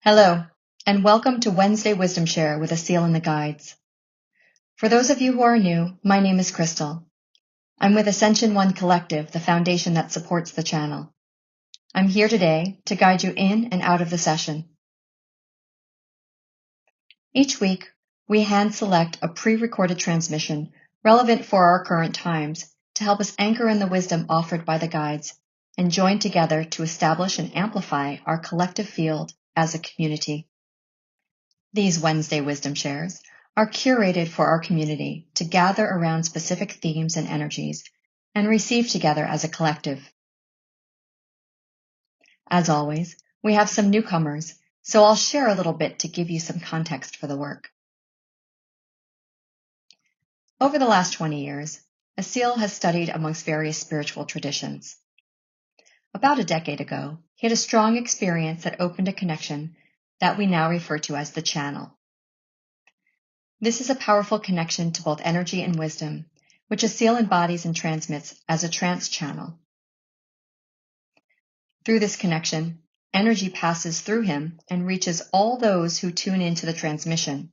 Hello, and welcome to Wednesday Wisdom Share with Asil and the Guides. For those of you who are new, my name is Crystal. I'm with Ascension One Collective, the foundation that supports the channel. I'm here today to guide you in and out of the session. Each week, we hand select a pre-recorded transmission relevant for our current times to help us anchor in the wisdom offered by the guides and join together to establish and amplify our collective field as a community. These Wednesday Wisdom Shares are curated for our community to gather around specific themes and energies and receive together as a collective. As always, we have some newcomers, so I'll share a little bit to give you some context for the work. Over the last 20 years, Asil has studied amongst various spiritual traditions. About a decade ago, he had a strong experience that opened a connection that we now refer to as the channel. This is a powerful connection to both energy and wisdom, which Asil embodies and transmits as a trance channel. Through this connection, energy passes through him and reaches all those who tune into the transmission,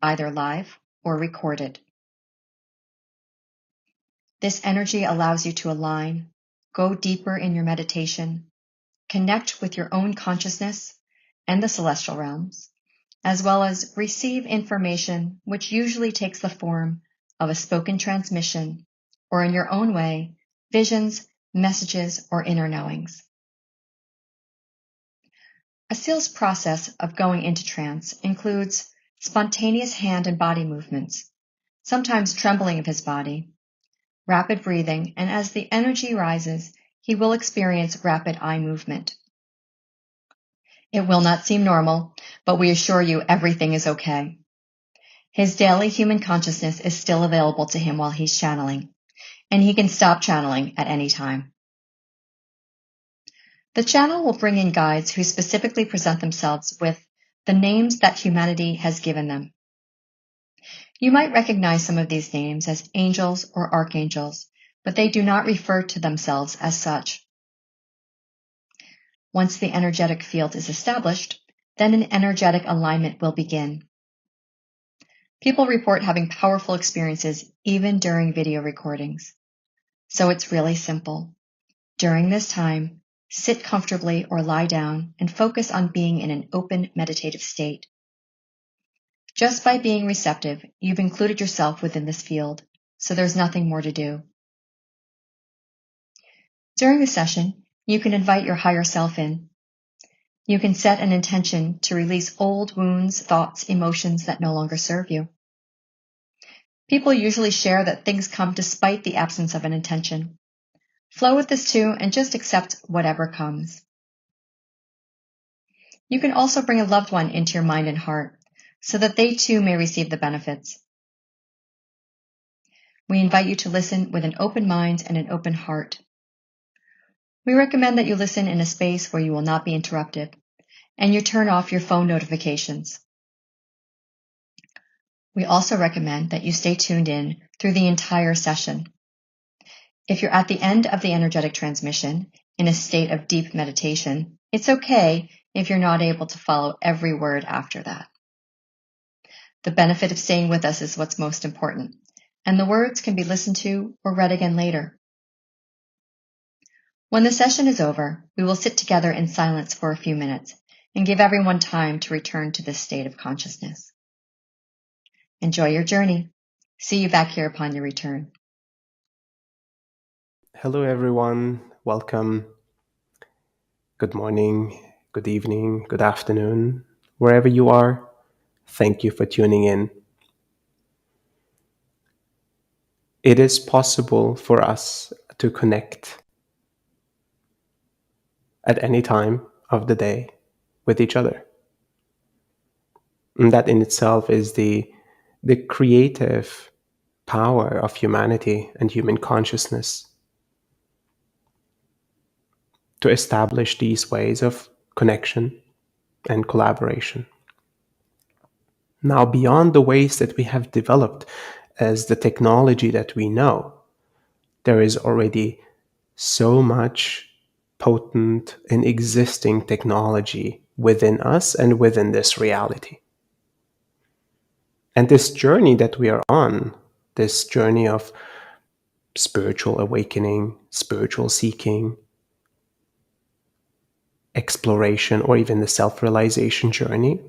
either live or recorded. This energy allows you to align, go deeper in your meditation, connect with your own consciousness and the celestial realms, as well as receive information which usually takes the form of a spoken transmission, or in your own way, visions, messages, or inner knowings. Asil's process of going into trance includes spontaneous hand and body movements, sometimes trembling of his body, rapid breathing, and as the energy rises, he will experience rapid eye movement. It will not seem normal, but we assure you everything is okay. His daily human consciousness is still available to him while he's channeling, and he can stop channeling at any time. The channel will bring in guides who specifically present themselves with the names that humanity has given them. You might recognize some of these names as angels or archangels, but they do not refer to themselves as such. Once the energetic field is established, then an energetic alignment will begin. People report having powerful experiences even during video recordings. So it's really simple. During this time, sit comfortably or lie down and focus on being in an open meditative state. Just by being receptive, you've included yourself within this field, so there's nothing more to do. During the session, you can invite your higher self in. You can set an intention to release old wounds, thoughts, emotions that no longer serve you. People usually share that things come despite the absence of an intention. Flow with this too and just accept whatever comes. You can also bring a loved one into your mind and heart so that they too may receive the benefits. We invite you to listen with an open mind and an open heart. We recommend that you listen in a space where you will not be interrupted, and you turn off your phone notifications. We also recommend that you stay tuned in through the entire session. If you're at the end of the energetic transmission in a state of deep meditation, it's okay if you're not able to follow every word after that. The benefit of staying with us is what's most important, and the words can be listened to or read again later. When the session is over, we will sit together in silence for a few minutes and give everyone time to return to this state of consciousness. Enjoy your journey. See you back here upon your return. Hello everyone, welcome. Good morning, good evening, good afternoon, wherever you are. Thank you for tuning in. It is possible for us to connect at any time of the day with each other. And that in itself is the creative power of humanity and human consciousness to establish these ways of connection and collaboration. Now, beyond the ways that we have developed as the technology that we know, there is already so much potent and existing technology within us and within this reality. And this journey that we are on, this journey of spiritual awakening, spiritual seeking, exploration, or even the self-realization journey,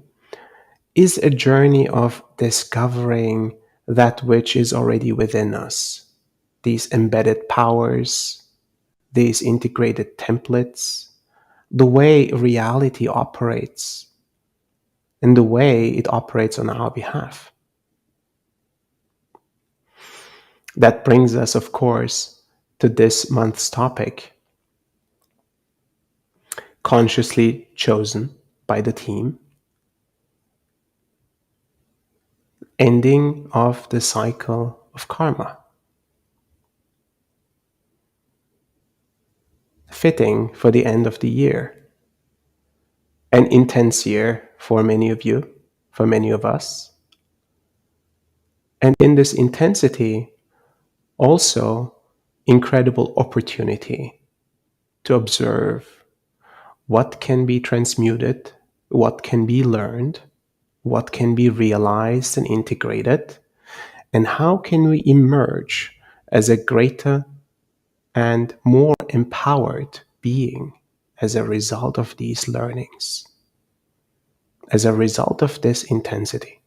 is a journey of discovering that which is already within us. These embedded powers, these integrated templates, the way reality operates, and the way it operates on our behalf. That brings us, of course, to this month's topic, consciously chosen by the team, ending of the cycle of karma. Fitting for the end of the year. An intense year for many of you, for many of us. And in this intensity, also incredible opportunity to observe what can be transmuted, what can be learned, what can be realized and integrated, and how can we emerge as a greater and more empowered being as a result of these learnings, as a result of this intensity.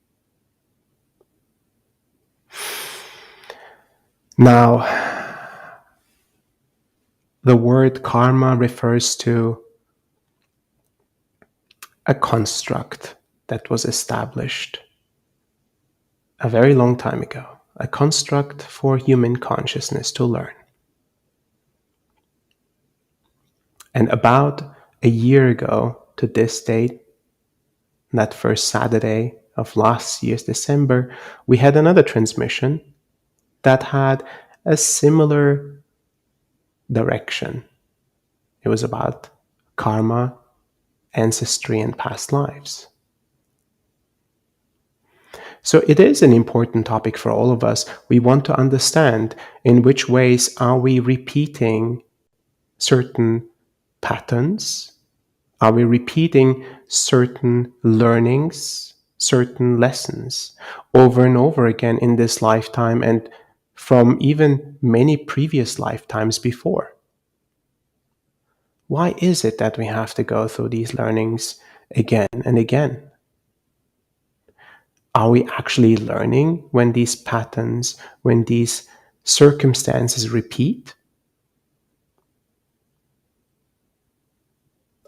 Now, the word karma refers to a construct that was established a very long time ago, a construct for human consciousness to learn. And about a year ago to this date, that first Saturday of last year's December, we had another transmission that had a similar direction. It was about karma, ancestry, and past lives. So it is an important topic for all of us. We want to understand in which ways are we repeating certain patterns? Are we repeating certain learnings, certain lessons over and over again in this lifetime and from even many previous lifetimes before? Why is it that we have to go through these learnings again and again? Are we actually learning when these patterns, when these circumstances repeat?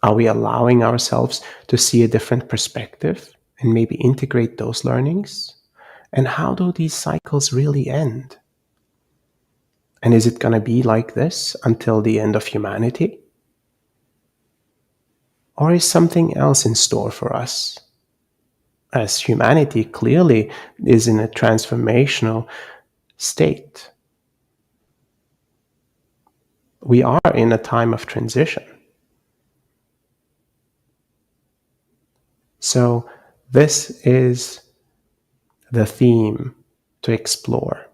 Are we allowing ourselves to see a different perspective and maybe integrate those learnings? And how do these cycles really end? And is it going to be like this until the end of humanity? Or is something else in store for us? As humanity clearly is in a transformational state. We are in a time of transition. So this is the theme to explore.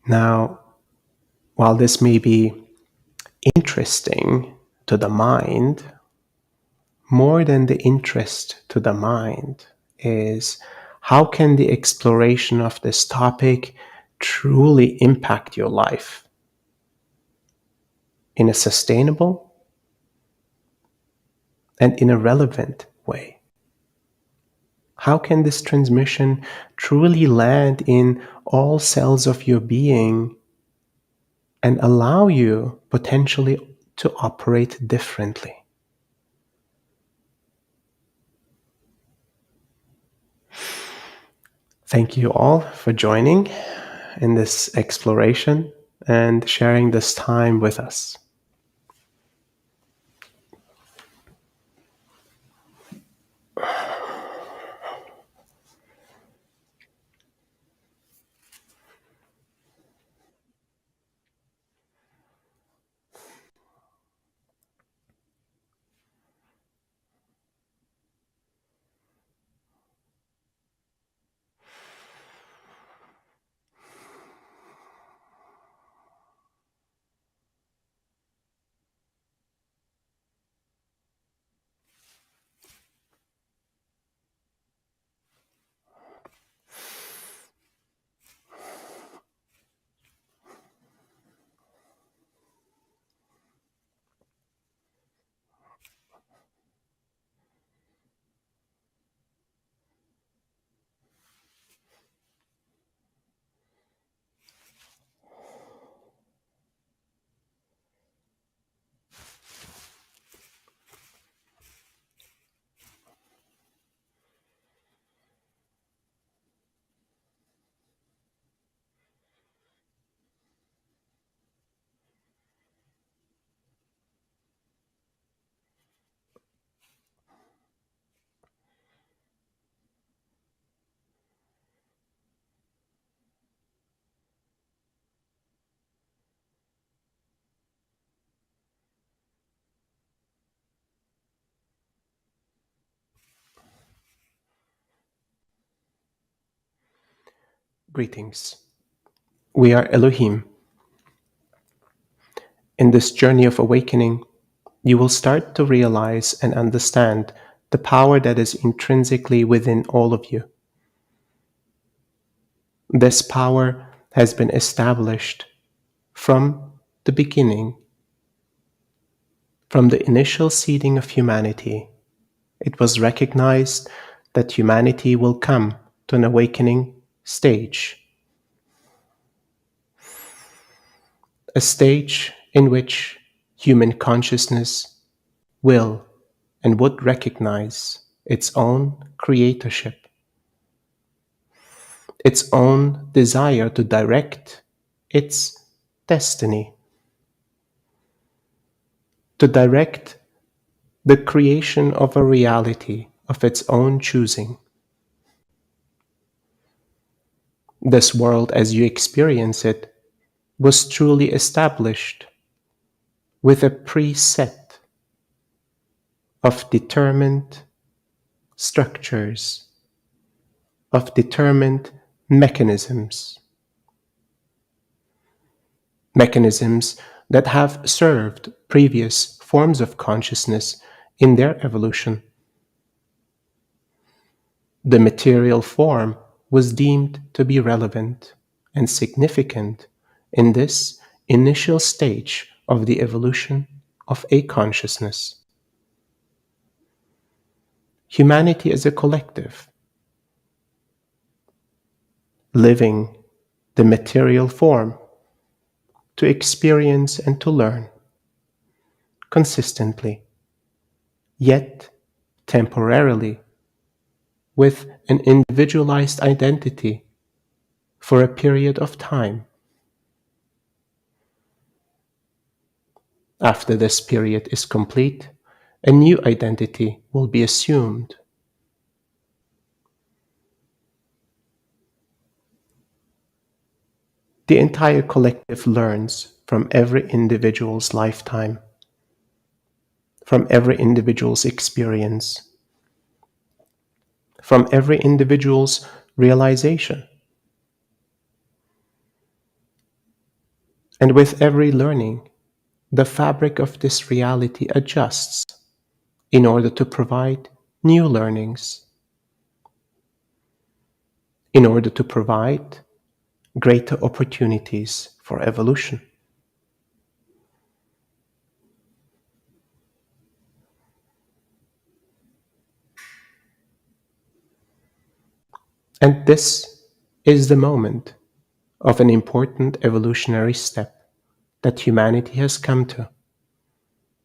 Now, while this may be interesting to the mind, more than the interest to the mind is how can the exploration of this topic truly impact your life in a sustainable and in a relevant way? How can this transmission truly land in all cells of your being and allow you potentially to operate differently? Thank you all for joining in this exploration and sharing this time with us. Greetings. We are Elohim. In this journey of awakening, you will start to realize and understand the power that is intrinsically within all of you. This power has been established from the beginning, from the initial seeding of humanity. It was recognized that humanity will come to an awakening stage, a stage in which human consciousness will and would recognize its own creatorship, its own desire to direct its destiny, to direct the creation of a reality of its own choosing. This world as you experience it was truly established with a preset of determined structures, of determined mechanisms, mechanisms that have served previous forms of consciousness in their evolution. The material form was deemed to be relevant and significant in this initial stage of the evolution of a consciousness. Humanity is a collective, living the material form to experience and to learn consistently, yet temporarily, with an individualized identity for a period of time. After this period is complete, a new identity will be assumed. The entire collective learns from every individual's lifetime, from every individual's experience, from every individual's realization. And with every learning, the fabric of this reality adjusts in order to provide new learnings, in order to provide greater opportunities for evolution. And this is the moment of an important evolutionary step that humanity has come to,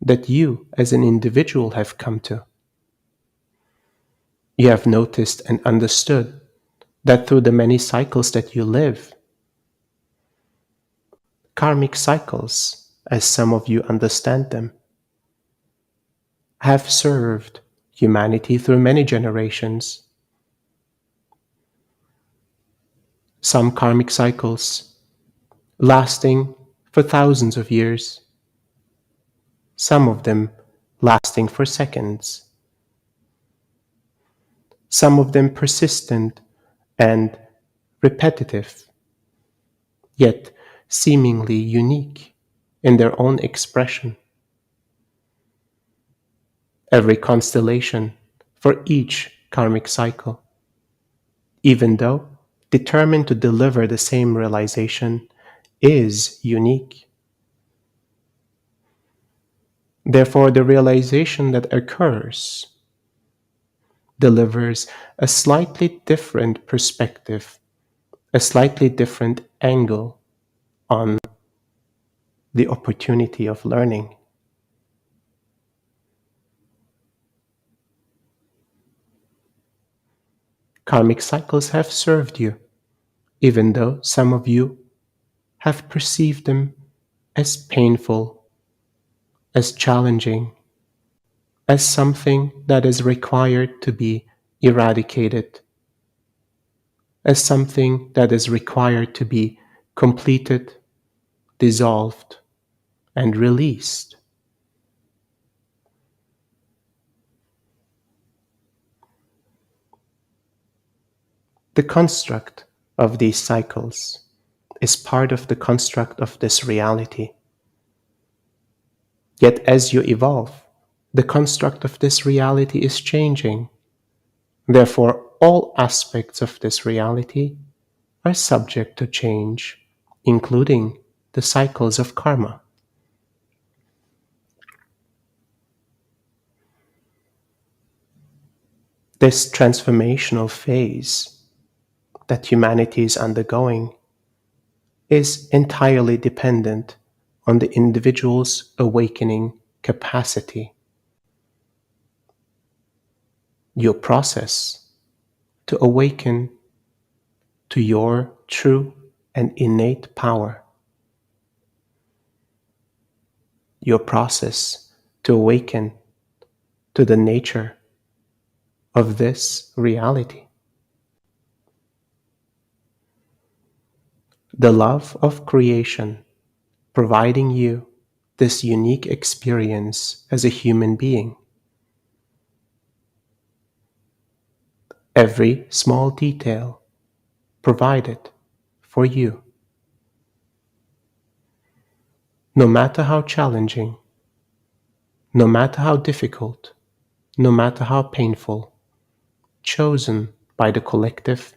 that you as an individual have come to. You have noticed and understood that through the many cycles that you live, karmic cycles, as some of you understand them, have served humanity through many generations. Some karmic cycles lasting for thousands of years, some of them lasting for seconds, some of them persistent and repetitive, yet seemingly unique in their own expression. Every constellation for each karmic cycle, even though determined to deliver the same realization, is unique. Therefore, the realization that occurs delivers a slightly different perspective, a slightly different angle on the opportunity of learning. Karmic cycles have served you, even though some of you have perceived them as painful, as challenging, as something that is required to be eradicated, as something that is required to be completed, dissolved, and released. The construct of these cycles is part of the construct of this reality. Yet as you evolve, the construct of this reality is changing. Therefore, all aspects of this reality are subject to change, including the cycles of karma. This transformational phase that humanity is undergoing is entirely dependent on the individual's awakening capacity. Your process to awaken to your true and innate power. Your process to awaken to the nature of this reality. The love of creation providing you this unique experience as a human being. Every small detail provided for you. No matter how challenging, no matter how difficult, no matter how painful, chosen by the collective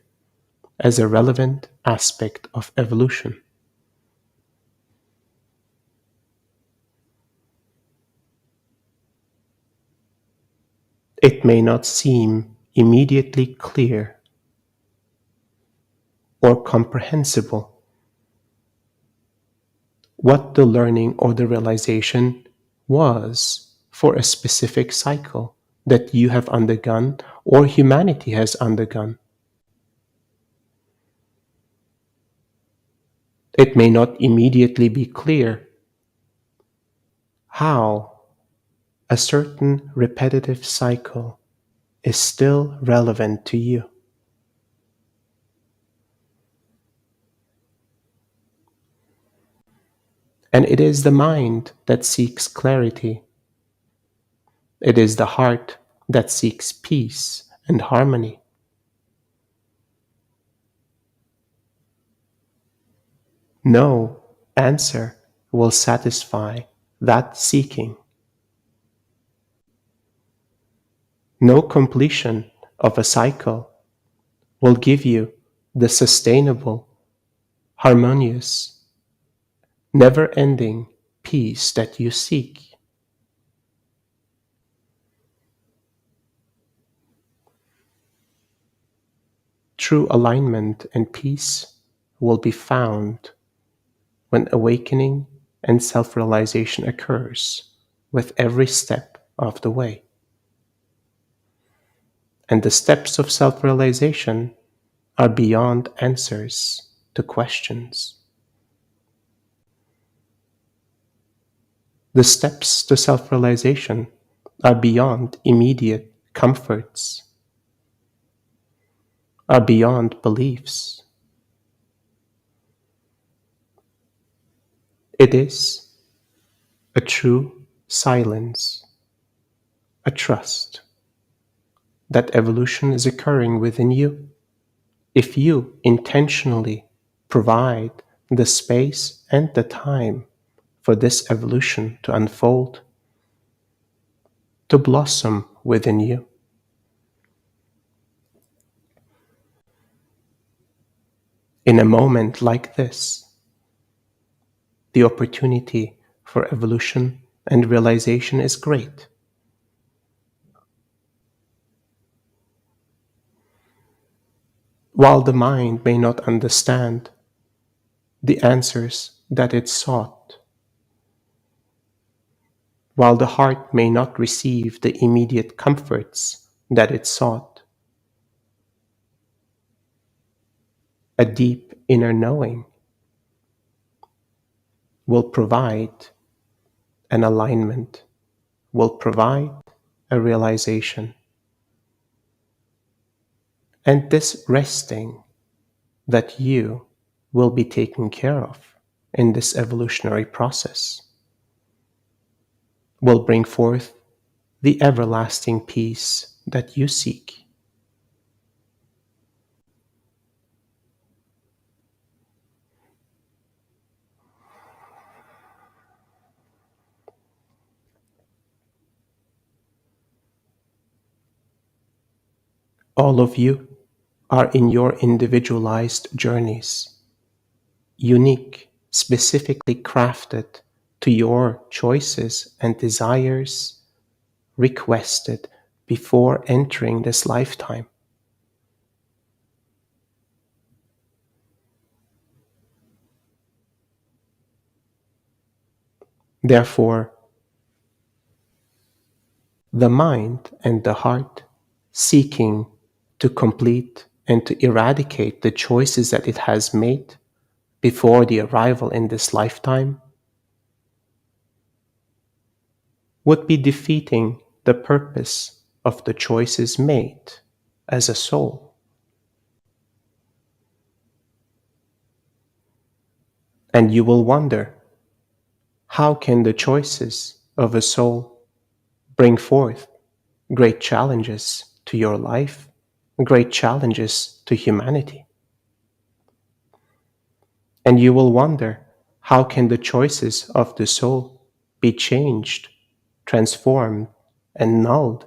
as a relevant aspect of evolution. It may not seem immediately clear or comprehensible what the learning or the realization was for a specific cycle that you have undergone or humanity has undergone. It may not immediately be clear how a certain repetitive cycle is still relevant to you. And it is the mind that seeks clarity. It is the heart that seeks peace and harmony. No answer will satisfy that seeking. No completion of a cycle will give you the sustainable, harmonious, never-ending peace that you seek. True alignment and peace will be found when awakening and self-realization occurs with every step of the way. And the steps of self-realization are beyond answers to questions. The steps to self-realization are beyond immediate comforts, are beyond beliefs. It is a true silence, a trust that evolution is occurring within you if you intentionally provide the space and the time for this evolution to unfold, to blossom within you. In a moment like this, the opportunity for evolution and realization is great. While the mind may not understand the answers that it sought, while the heart may not receive the immediate comforts that it sought, a deep inner knowing will provide an alignment, will provide a realization. And this resting that you will be taken care of in this evolutionary process will bring forth the everlasting peace that you seek. All of you are in your individualized journeys, unique, specifically crafted to your choices and desires requested before entering this lifetime. Therefore, the mind and the heart seeking to complete and to eradicate the choices that it has made before the arrival in this lifetime would be defeating the purpose of the choices made as a soul. And you will wonder, how can the choices of a soul bring forth great challenges to your life, great challenges to humanity? And you will wonder, how can the choices of the soul be changed, transformed, and nulled?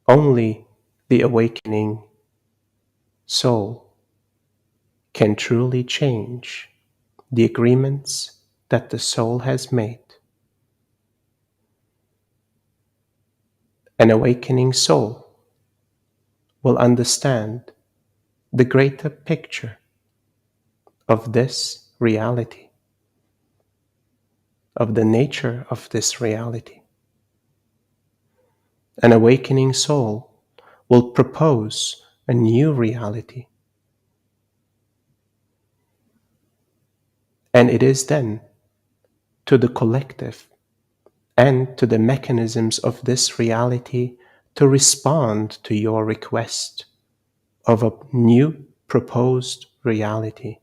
Only the awakening soul can truly change the agreements that the soul has made. An awakening soul will understand the greater picture of this reality, of the nature of this reality. An awakening soul will propose a new reality. And it is then to the collective and to the mechanisms of this reality to respond to your request of a new proposed reality.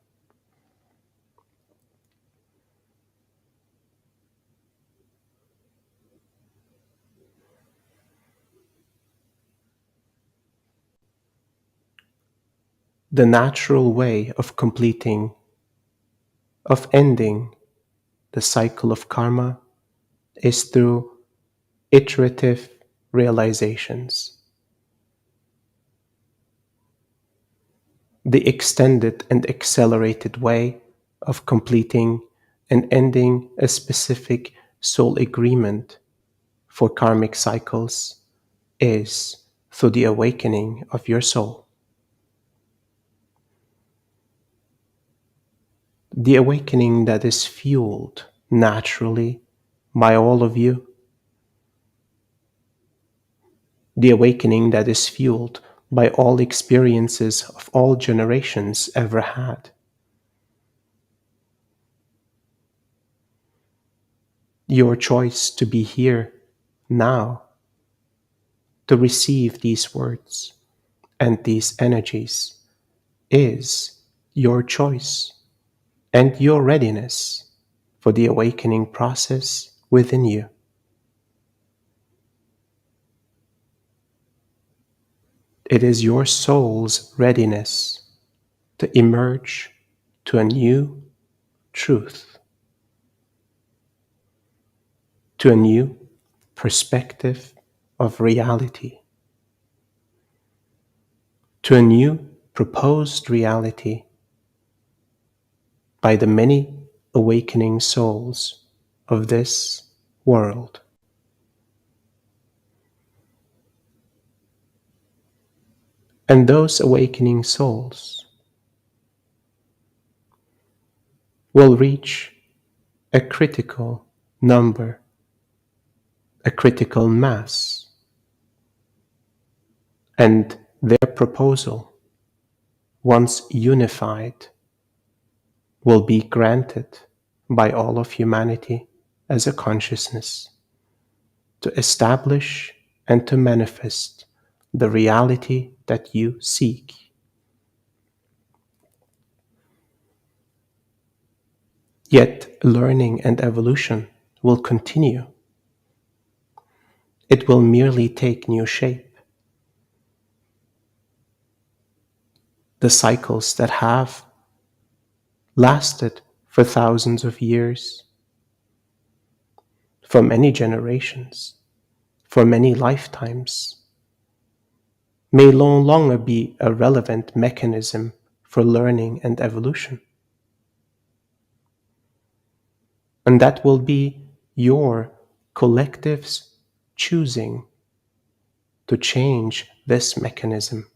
The natural way of completing, of ending the cycle of karma is through iterative realizations. The extended and accelerated way of completing and ending a specific soul agreement for karmic cycles is through the awakening of your soul. The awakening that is fueled naturally by all of you, the awakening that is fueled by all experiences of all generations ever had. Your choice to be here now, to receive these words and these energies, is your choice and your readiness for the awakening process within you. It is your soul's readiness to emerge to a new truth, to a new perspective of reality, to a new proposed reality by the many awakening souls of this world. And those awakening souls will reach a critical number, a critical mass, and their proposal, once unified, will be granted by all of humanity as a consciousness to establish and to manifest the reality that you seek. Yet learning and evolution will continue. It will merely take new shape. the cycles that have lasted for thousands of years, for many generations, for many lifetimes, may no longer be a relevant mechanism for learning and evolution. And that will be your collective's choosing to change this mechanism,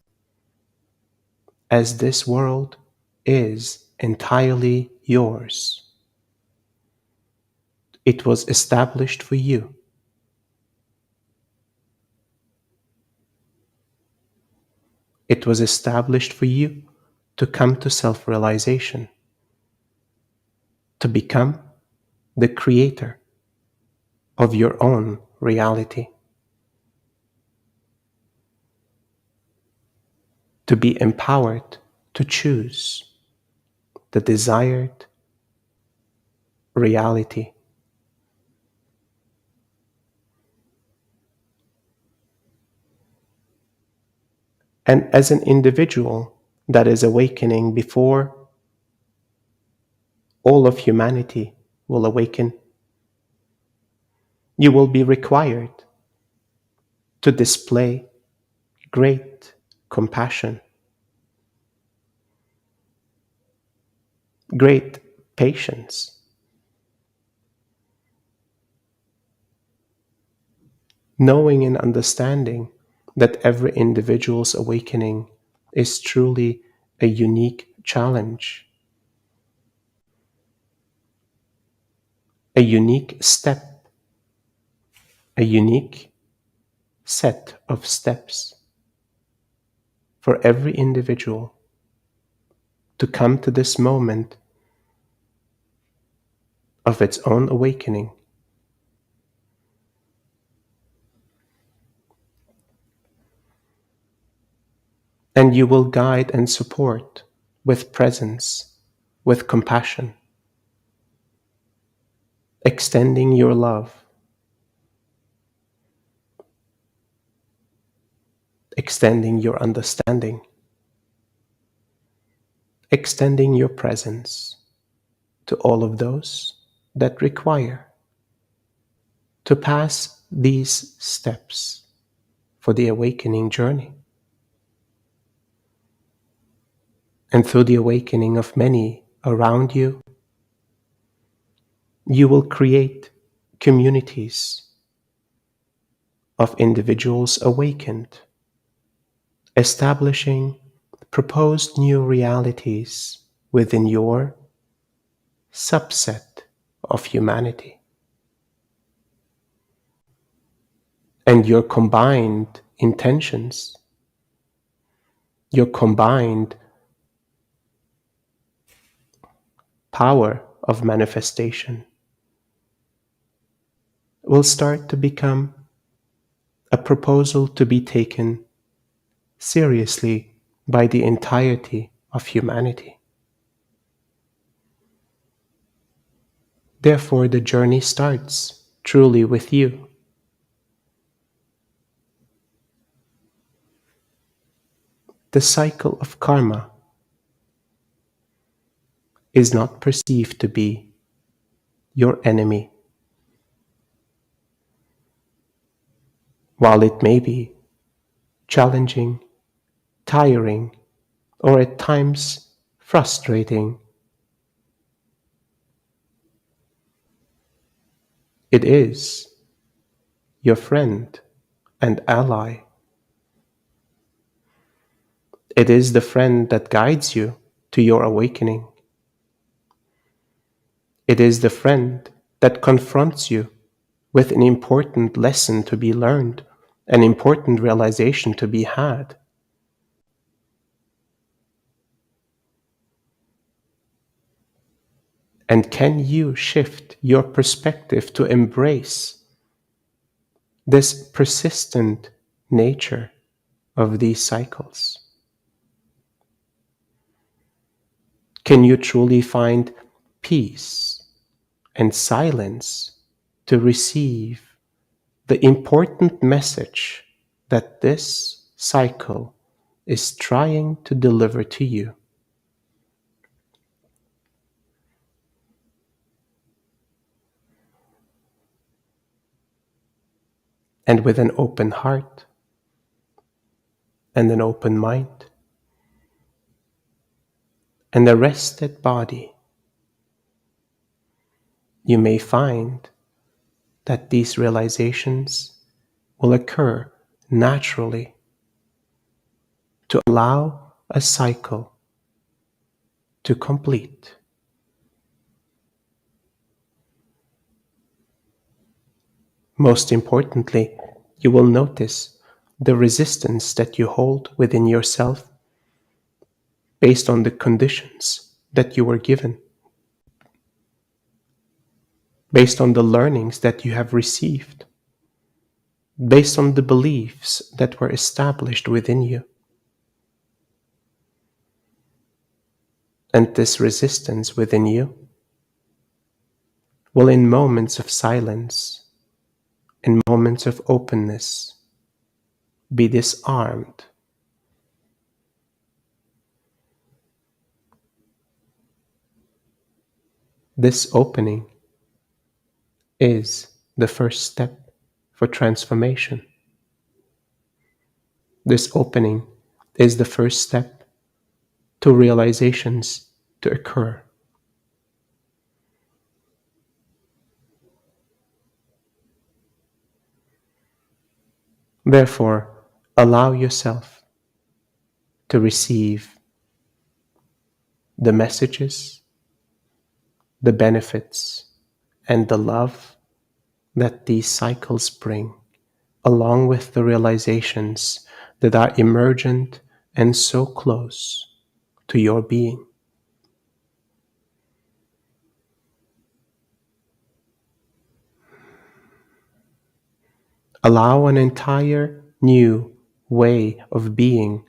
as this world is entirely yours. It was established for you. It was established for you to come to self-realization, to become the creator of your own reality, to be empowered to choose the desired reality. And as an individual that is awakening before all of humanity will awaken, you will be required to display great compassion, great patience, knowing and understanding that every individual's awakening is truly a unique challenge, a unique step, a unique set of steps for every individual to come to this moment of its own awakening. And you will guide and support with presence, with compassion, extending your love, extending your understanding, extending your presence to all of those that require to pass these steps for the awakening journey. And through the awakening of many around you, you will create communities of individuals awakened, establishing proposed new realities within your subset of humanity. And your combined intentions, your combined power of manifestation will start to become a proposal to be taken seriously by the entirety of humanity. Therefore, the journey starts truly with you. The cycle of karma is not perceived to be your enemy. While it may be challenging, tiring, or at times frustrating, it is your friend and ally. It is the friend that guides you to your awakening. It is the friend that confronts you with an important lesson to be learned, an important realization to be had. And can you shift your perspective to embrace this persistent nature of these cycles? Can you truly find peace and silence to receive the important message that this cycle is trying to deliver to you. And with an open heart and an open mind and a rested body, you may find that these realizations will occur naturally to allow a cycle to complete. Most importantly, you will notice the resistance that you hold within yourself based on the conditions that you were given, based on the learnings that you have received, based on the beliefs that were established within you. And this resistance within you will, in moments of silence, in moments of openness, be disarmed. This opening is the first step for transformation. This opening is the first step to realizations to occur. Therefore, allow yourself to receive the messages, the benefits, and the love that these cycles bring, along with the realizations that are emergent and so close to your being. Allow an entire new way of being,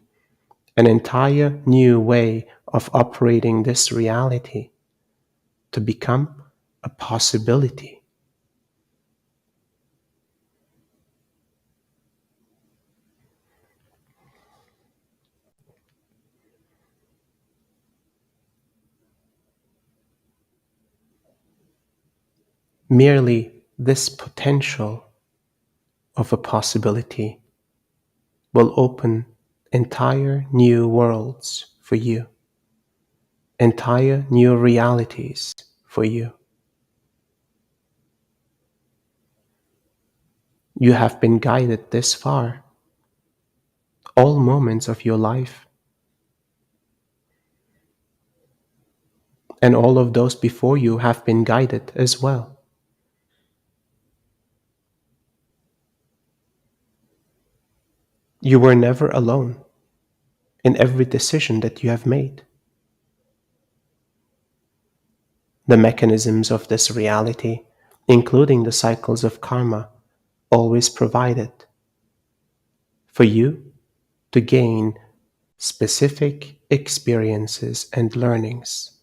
an entire new way of operating this reality to become a possibility. Merely this potential of a possibility will open entire new worlds for you, entire new realities for you. You have been guided this far, all moments of your life, and all of those before you have been guided as well. You were never alone in every decision that you have made. The mechanisms of this reality, including the cycles of karma, always provided for you to gain specific experiences and learnings.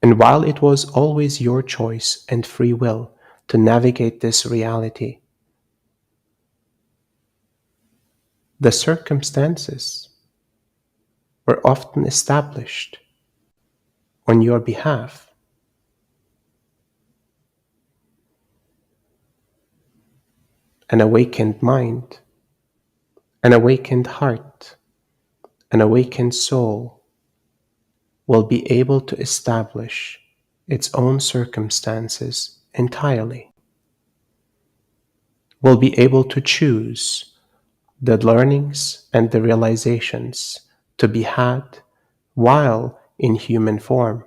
And while it was always your choice and free will to navigate this reality, the circumstances were often established on your behalf. An awakened mind, an awakened heart, an awakened soul will be able to establish its own circumstances entirely, will be able to choose the learnings and the realizations to be had while in human form,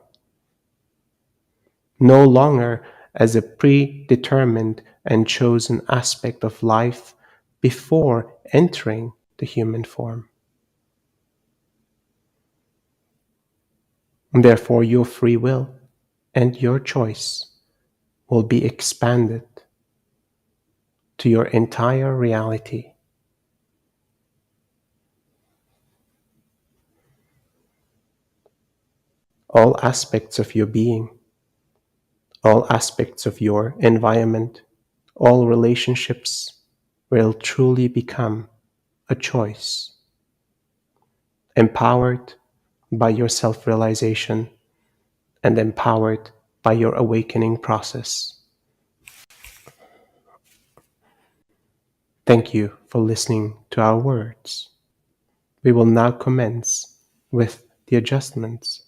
no longer as a predetermined and chosen aspect of life before entering the human form. Therefore, your free will and your choice will be expanded to your entire reality. All aspects of your being, all aspects of your environment, all relationships will truly become a choice, empowered by your self realization and empowered by your awakening process. Thank you for listening to our words. We will now commence with the adjustments.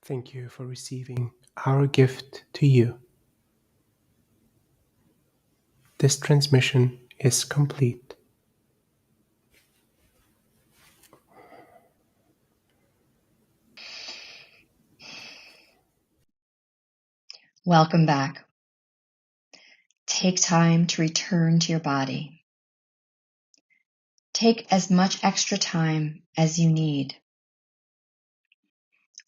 Thank you for receiving our gift to you. This transmission is complete. Welcome back. Take time to return to your body. Take as much extra time as you need,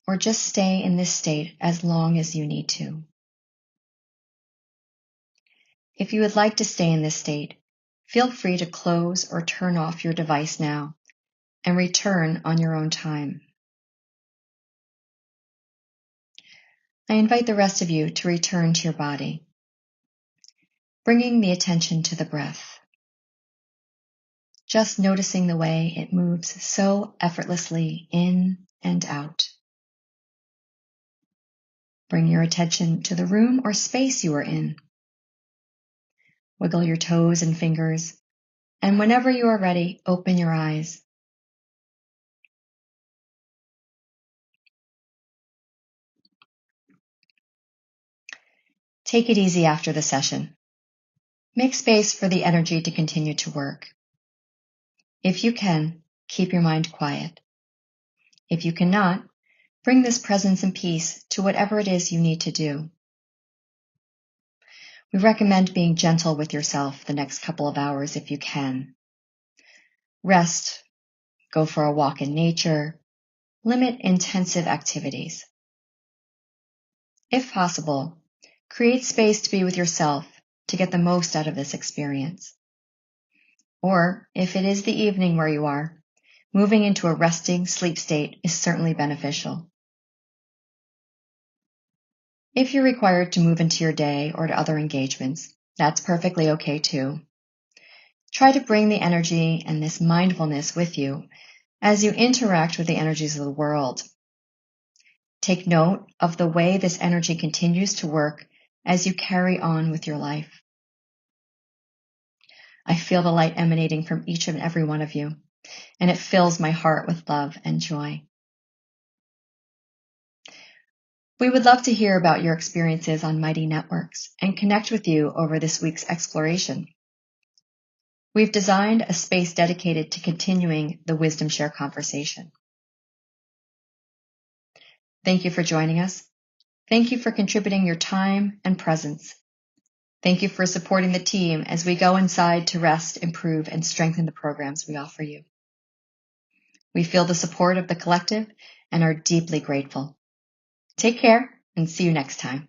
or just stay in this state as long as you need to. If you would like to stay in this state, feel free to close or turn off your device now and return on your own time. I invite the rest of you to return to your body, bringing the attention to the breath, just noticing the way it moves so effortlessly in and out. Bring your attention to the room or space you are in. Wiggle your toes and fingers, and whenever you are ready, open your eyes. Take it easy after the session. Make space for the energy to continue to work. If you can, keep your mind quiet. If you cannot, bring this presence and peace to whatever it is you need to do. We recommend being gentle with yourself the next couple of hours if you can. Rest, go for a walk in nature, limit intensive activities. If possible, create space to be with yourself to get the most out of this experience. Or, if it is the evening where you are, moving into a resting sleep state is certainly beneficial. If you're required to move into your day or to other engagements, that's perfectly okay too. Try to bring the energy and this mindfulness with you as you interact with the energies of the world. Take note of the way this energy continues to work as you carry on with your life. I feel the light emanating from each and every one of you, and it fills my heart with love and joy. We would love to hear about your experiences on Mighty Networks and connect with you over this week's exploration. We've designed a space dedicated to continuing the Wisdom Share conversation. Thank you for joining us. Thank you for contributing your time and presence. Thank you for supporting the team as we go inside to rest, improve, and strengthen the programs we offer you. We feel the support of the collective and are deeply grateful. Take care and see you next time.